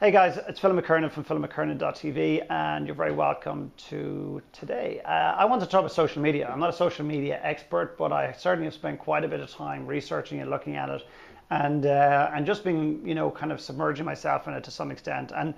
Hey guys, it's Phil McKernan from philmckernan.tv and you're very welcome to today. I want to talk about social media. I'm not a social media expert, but I certainly have spent quite a bit of time researching and looking at it and just being, kind of submerging myself in it to some extent. And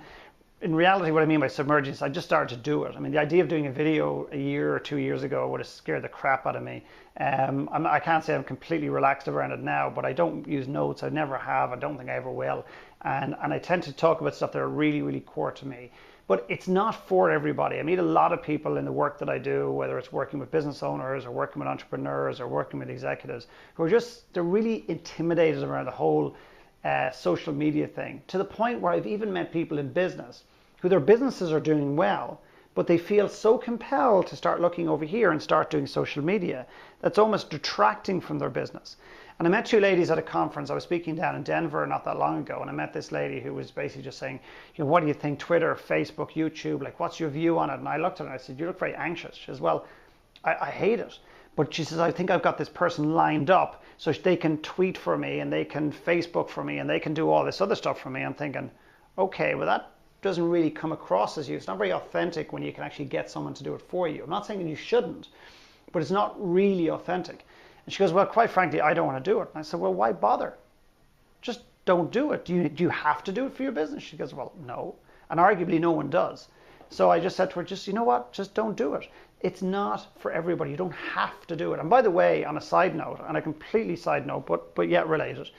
in reality, what I mean by submerging is I just started to do it. I mean, the idea of doing a video a year or 2 years ago would have scared the crap out of me. I can't say I'm completely relaxed around it now, but I don't use notes. I never have. I don't think I ever will. And I tend to talk about stuff that are really, really core to me. But it's not for everybody. I meet a lot of people in the work that I do, whether it's working with business owners or working with entrepreneurs or working with executives, who are they're really intimidated around the whole social media thing, to the point where I've even met people in business who their businesses are doing well, but they feel so compelled to start looking over here and start doing social media that's almost detracting from their business. And I met two ladies at a conference. I was speaking down in Denver not that long ago, and I met this lady who was basically just saying, what do you think, Twitter, Facebook, YouTube, like what's your view on it? And I looked at her and I said, you look very anxious. She says, well, I hate it. But she says, I think I've got this person lined up so they can tweet for me and they can Facebook for me and they can do all this other stuff for me. I'm thinking, okay, well that doesn't really come across as you. It's not very authentic when you can actually get someone to do it for you. I'm not saying that you shouldn't, but it's not really authentic. And she goes, well, quite frankly, I don't want to do it. And I said, well, why bother? Just don't do it. Do you have to do it for your business? She goes, well, no. And arguably no one does. So I just said to her, you know what? Just don't do it. It's not for everybody. You don't have to do it. And by the way, on a side note, and a completely side note, but yet related,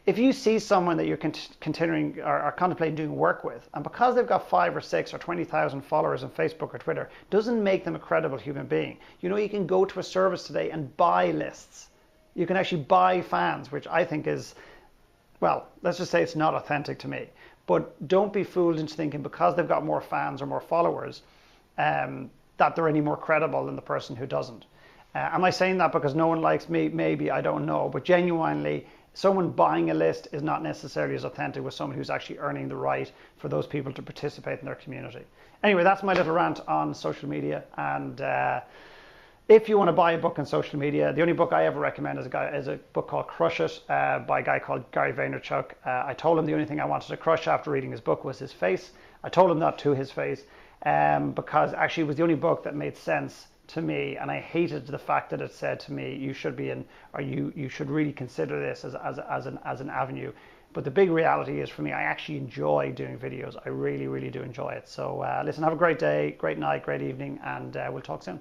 if you see someone that you're continuing or contemplating doing work with, and because they've got 5 or 6 or 20,000 followers on Facebook or Twitter, doesn't make them a credible human being. You can go to a service today and buy lists. You can actually buy fans, which I think is, well, let's just say it's not authentic to me. But don't be fooled into thinking because they've got more fans or more followers that they're any more credible than the person who doesn't. Am I saying that because no one likes me? Maybe, I don't know. But genuinely, someone buying a list is not necessarily as authentic as someone who's actually earning the right for those people to participate in their community. Anyway, that's my little rant on social media. And if you want to buy a book on social media, the only book I ever recommend is a book called Crush It by a guy called Gary Vaynerchuk. I told him the only thing I wanted to crush after reading his book was his face. I told him that to his face because actually it was the only book that made sense to me, and I hated the fact that it said to me, you should be in, or you should really consider this as an avenue. But the big reality is, for me, I actually enjoy doing videos. I really, really do enjoy it. So listen, have a great day, great night, great evening, and we'll talk soon.